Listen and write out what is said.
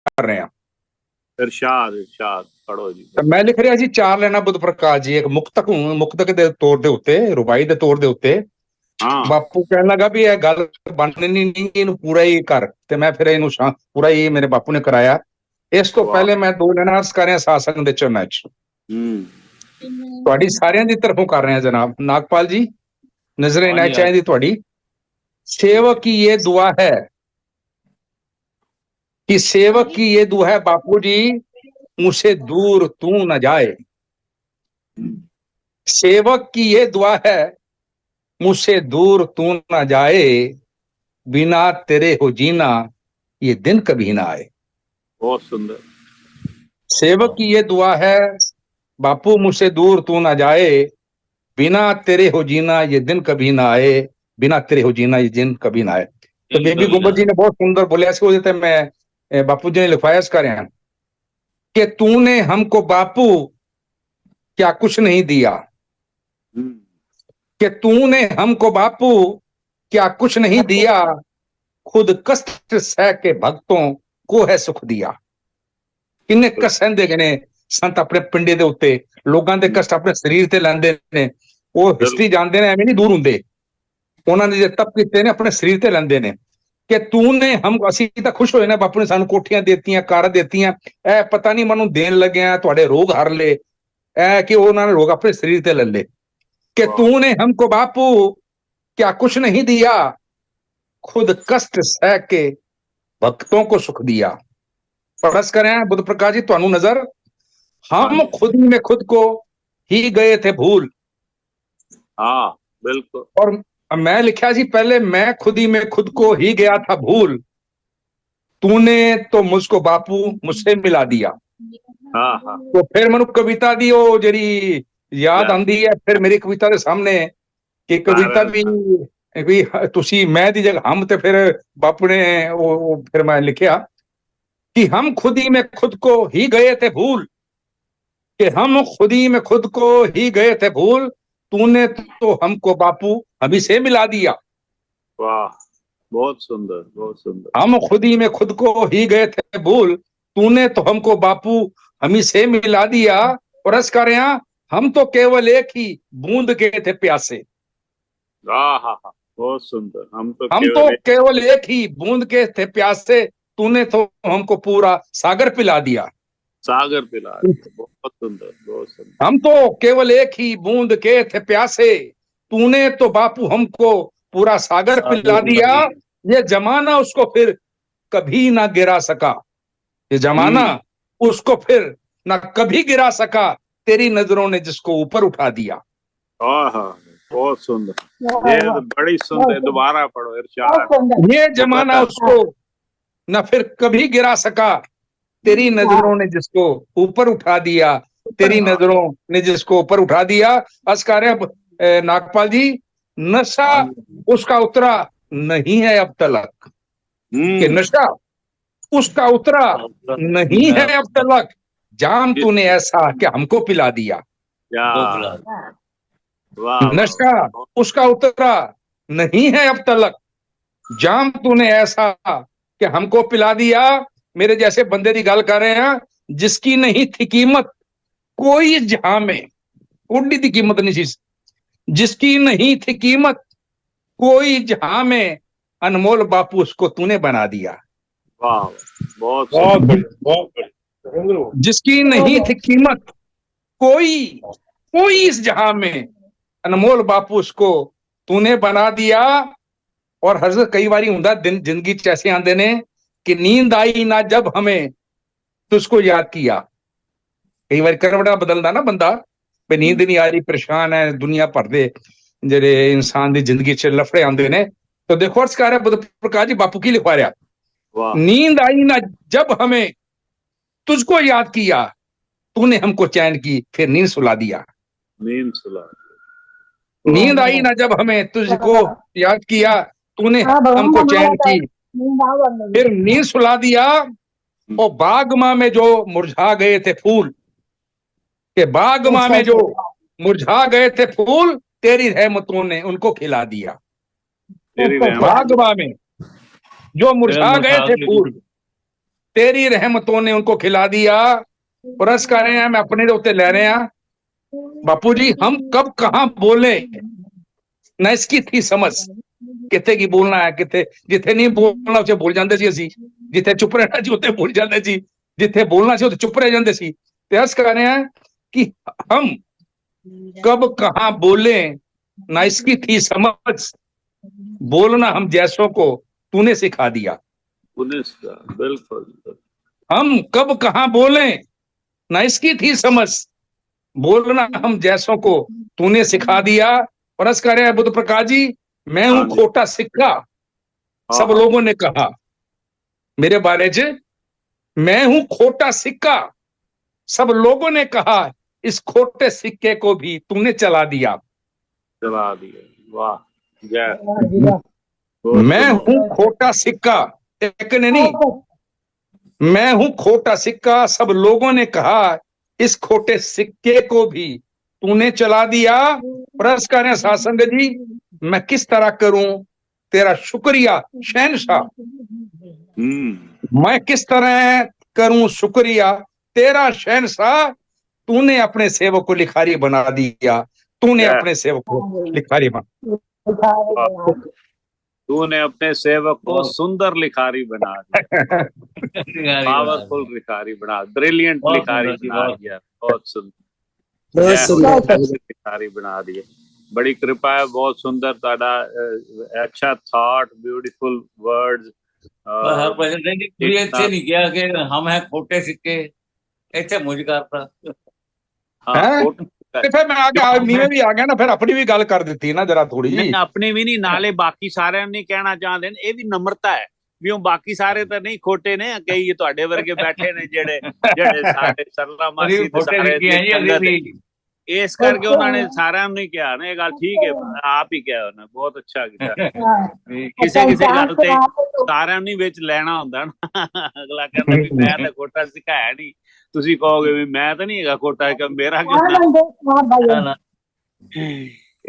कर रहे हैं। इरशाद इरशाद पढ़ो जी। तो मैं लिख रहा जी 4 लाइनां बुद्ध प्रकाश जी, एक मुक्तक मुक्तक ਦੇ ਤੌਰ ਦੇ ਉੱਤੇ, ਰੁਬਾਈ ਦੇ ਤੌਰ ਦੇ ਉੱਤੇ। ਬਾਪੂ ਕਹਿਣ ਲੱਗਾ ਵੀ ਇਹ ਗੱਲ ਬਣਨੀ ਨਹੀਂ, ਇਹਨੂੰ ਪੂਰਾ ਹੀ ਕਰ। ਤੇ ਮੈਂ ਫਿਰ ਇਹਨੂੰ ਪੂਰਾ ਹੀ ਮੇਰੇ ਬਾਪੂ ਨੇ ਕਰਾਇਆ। ਇਸ ਤੋਂ ਪਹਿਲੇ ਮੈਂ 2 ਲਾਈਨਾਂ ਅਰਜ਼ ਕਰ ਰਿਹਾ ਸਾਸੰਗ ਦੇ ਚਰਨਾਂ 'ਚ, ਤੁਹਾਡੀ ਸਾਰਿਆਂ ਦੀ ਤਰਫੋਂ ਕਰ ਰਿਹਾ जनाब। नागपाल जी, नजर इनायत चाहिए ਤੁਹਾਡੀ। सेवक की ये दुआ है कि सेवक की ये दुआ है बापू जी, मुझसे दूर तू न जाए। सेवक की ये दुआ है, मुझसे दूर तू न जाए, बिना तेरे हो जीना ये दिन कभी ना आए। बहुत सुंदर। सेवक की ये दुआ है, बापू मुझसे दूर तू ना जाए, बिना तेरे हो जीना ये दिन कभी ना आए, बिना तेरे हो जीना ये दिन कभी ना आए। तो बेबी गुंबद जी ने बहुत सुंदर बोले, ऐसे हो जाता है। मैं बापू जी ने लिखवाया इसका रहे हैं कि तूने हमको बापू क्या कुछ नहीं दिया, कि तूने हमको बापू क्या कुछ नहीं दिया, खुद कष्ट सह के भक्तों को है सुख दिया। किन्ने कष्ट सहंदे ने संत अपने पिंडे दे उत्ते, लोगों के कष्ट अपने शरीर ते लैंदे ने। वो हिस्ट्री जानते ने, एवें नहीं दूर हुंदे। उन्होंने जो तप कीते ने अपने शरीर ते लैंदे ने। कि तूने हम, असीं तां खुश होए ने, बापू ने सानू कोठियां देतियां, कारां देतियां, ए पता नहीं मैनू देन लग्या तुहाडे रोग हर ले, ए कि उन्होंने रोग अपने शरीर ते ले ले। कि तूने हमको बापू क्या कुछ नहीं दिया, खुद कष्ट सह के भक्तों को सुख दिया। परस करें बुद्ध प्रकाश जी, तुहानू नजर, हम खुद ही में खुद को ही गए थे भूल। हाँ बिल्कुल। और मैं लिखा जी पहले, मैं खुद ही में खुद को ही गया था भूल, तूने तो मुझको बापू मुझसे मिला दिया। हाँ हाँ। तो फिर मैनू कविता दी वो जी याद आंदी है, फिर मेरी कविता के सामने कि कविता भी तुसी मैं दी जगह हम, ते फिर बापू ने वो फिर मैं लिखा कि हम खुद ही में खुद को ही गए थे भूल, कि हम खुद ही में खुद को ही गए थे भूल, तूने तो हमको बापू अभी से मिला दिया। वाह, बहुत सुंदर बहुत सुंदर। हम खुद ही में खुद को ही गए थे भूल, तूने तो हमको बापू हमी से मिला दिया। और अर्ज कर रहे हैं, हम तो केवल एक ही बूंद के थे प्यासे। बहुत सुंदर। हम तो केवल एक ही बूंद के थे प्यासे, तूने तो हमको पूरा सागर पिला दिया। सागर पिला दिया। बहुत सुंदर बहुत सुंदर। हम तो केवल एक ही बूंद के थे प्यासे, तूने तो बापू हमको पूरा सागर पिला दिया। ये जमाना उसको फिर कभी ना गिरा सका, ये जमाना उसको फिर ना कभी गिरा सका, तेरी नजरों ने जिसको ऊपर उठा दिया। बहुत सुंदर। ये तो बड़ी सुंदर। दोबारा पढ़ो इरशाद। ये जमाना उसको न फिर कभी गिरा सका, तेरी नजरों ने जिसको ऊपर उठा दिया, तेरी नजरों ने जिसको ऊपर उठा दिया। अस्कार नागपाल जी, नशा उसका उतरा नहीं है अब तलक, कि नशा उसका उतरा नहीं है अब तलक, जाम तूने ऐसा कि हमको पिला दिया। नशा उसका उतरा नहीं है अब तलक, जाम तूने ऐसा कि हमको पिला दिया। मेरे जैसे बंदे की गल कर रहे हैं, जिसकी नहीं थी कीमत कोई जहां में, उड्डी की कीमत नहीं थी, जिसकी नहीं थी कीमत कोई जहां में, अनमोल बापू उसको तूने बना दिया। बहुत जिसकी नहीं थी कीमत कोई इस जहां में, अनमोल बापू उसको तूने बना दिया। और हजरत कई बारी हुंदा दिन जिंदगी च ऐसे आंदे ने कि नींद आई ना जब हमें तुझको याद किया। कई बार करवटा बदलदा ना बंदा, पे नींद नहीं आ रही, परेशान है, दुनिया भर दे जेडे इंसान दी जिंदगी च लफड़े आंदे ने। तो देखो अर्ज कर रहा बुद्ध प्रकाश जी, बापू की लिखवा रहा, नींद आई ना जब हमें तुझको याद किया, तूने हमको चैन की फिर नींद सुला दिया। नींद आई ना जब हमें तुझको याद किया, तूने हमको चैन की फिर नींद सुला दिया। और बाग मां में जो मुरझा गए थे फूल, के बाग मां में जो मुरझा गए थे फूल, तेरी रहमतों ने उनको खिला दिया। बाग मां में जो मुरझा गए थे फूल, तेरी रहमतों ने उनको खिला दिया। और अस कर रहे हैं मैं अपने उत्ते लै रहे हैं बापू जी, हम कब कहां बोले ना इसकी थी समझ। किथे की बोलना है, किथे जिथे नहीं बोलना उसे बोल जाते सी ਅਸੀਂ, जिथे चुप रहना सी उत्ते बोल जाते सी, जिथे बोलना सी उत्ते चुप रह जाते सी। ते अर्ज कर रहे हैं कि हम कब कहां बोले ना इसकी थी समझ, बोलना हम जैसों को तूने सिखा दिया। पुलिस का बिल्कुल। हम कब कहां बोले ना इसकी थी समझ, बोलना हम जैसों को तूने सिखा दिया। और अर्ज कर रहे हैं बुद्ध प्रकाश जी, मैं हूं हाँ जी, खोटा सिक्का, हाँ सब हाँ लोगों ने कहा मेरे बारे च, मैं हूं खोटा सिक्का, सब लोगों ने कहा इस खोटे सिक्के को भी तूने चला दिया। चला दिया। वाह, जय, बहुत मैं सुंदर। हूं खोटा सिक्का, एक ने नहीं, मैं हूं खोटा सिक्का, सब लोगों ने कहा इस खोटे सिक्के को भी तूने चला दिया। प्रस करें साथ संगत जी, मैं किस तरह करूं तेरा शुक्रिया शहनशाह, मैं किस तरह करूं शुक्रिया तेरा शहनशाह, तूने अपने सेवक को लिखारी बना दिया, तूने जय, अपने सेवक को लिखारी बना। वाह, तूने अपने सेवक को सुंदर लिखारी बना दिया, लिखारी बना पावरफुल दिया। लिखारी बना, ब्रिलियंट बहुत लिखारी सुंदर जी, बना बहुत दिया। बहुत सुंदर, बहुत जय हो, सुंदर। ऐसे लिखारी बना दिए। बड़ी कृपा है, बहुत सुंदर ताड़ा, अच्छा थॉट, ब्यूटीफुल वर्ड्स। पर हर प्रेजेंटेशन पूरी अच्छे नहीं किया कि हम हैं खोटे सिक्के, ऐसे मुझ करता। हाँ, है खोट ਤੇ ਫਿਰ ਮੈਂ ਆ क्यों ਗਿਆ, मैं ਨੀਵੇਂ ਵੀ ਆ ਗਿਆ ਨਾ, ਫਿਰ ਆਪਣੀ ਵੀ ਗੱਲ ਕਰ ਦਿੱਤੀ ਨਾ ਜਰਾ ਥੋੜੀ ਜੀ। नहीं अपनी भी नहीं, नाले बाकी सारे नहीं कहना चाहते ने, ये भी नम्रता है भी ਉਹ ਬਾਕੀ ਸਾਰੇ ਤਾਂ ਨਹੀਂ ਖੋਟੇ ਨੇ, ਕਈ ਤੁਹਾਡੇ ਵਰਗੇ ਬੈਠੇ ਨੇ ਜਿਹੜੇ ਜਿਹੜੇ ਸਾਡੇ ਸਰਲਾ अरे ਮਾਸੀ ਤੇ खोटे ਸਾਰੇ सिक्के हैं जी अभी ਸੰਗਤ भी। ਇਸ ਕਰਕੇ ਉਹਨਾਂ ਨੇ ਸਾਰਿਆਂ ਨੂੰ ਨਹੀਂ ਕਿਹਾ ਨਾ, ਇਹ ਗੱਲ ਠੀਕ ਹੈ, ਆਪ ਹੀ ਕਿਹਾ ਉਹਨਾਂ, ਬਹੁਤ ਅੱਛਾ ਕੀਤਾ। ਕਿਸੇ ਕਿਸੇ ਗੱਲ ਤੇ ਸਾਰਿਆਂ ਨੂੰ ਵਿੱਚ ਲੈਣਾ ਹੁੰਦਾ ਨਾ, ਅਗਲਾ ਕਹਿੰਦਾ ਵੀ ਮੈਂ ਤਾਂ ਖੋਟਾ ਸਿਖਾਇਆ ਨਹੀਂ, ਤੁਸੀਂ ਕਹੋਗੇ ਵੀ ਮੈਂ ਤਾਂ ਨਹੀਂ ਹੈਗਾ ਖੋਟਾ, ਮੇਰਾ ਕਿਉਂ ना, ना। ਨਾ